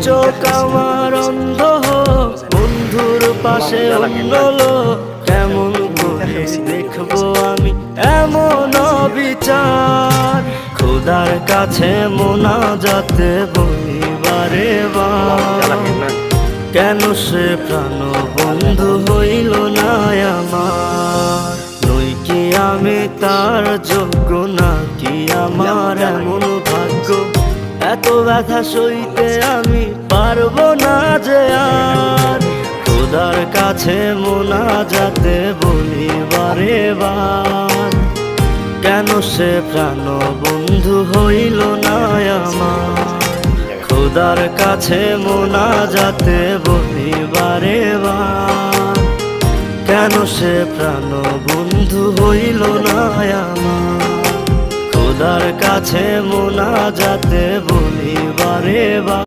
চোখ আমার অন্ধ বন্ধুর পাশে অন্য লোক, কেমন করে দেখবো আমি এমন বিচার। খোদার কাছে মোনাজাতে বলি বারে বার, কেন সে প্রাণ বন্ধু হইল না আমার। নই কি আমি তার যোগ্য, নাকি আমার এমন ভাগ্য, এত ব্যথা সইতে আমি পারবো না যে আর। খোদার কাছে মোনাজাতে বলি বারে বার, কেন সে প্রাণ বন্ধু হইল না আমার। খোদার কাছে মোনাজাতে বলি বারে বার, কেন সে প্রাণ বন্ধু হইল না আমার। খোদার কাছে মোনাজাতে বলি বারে বার।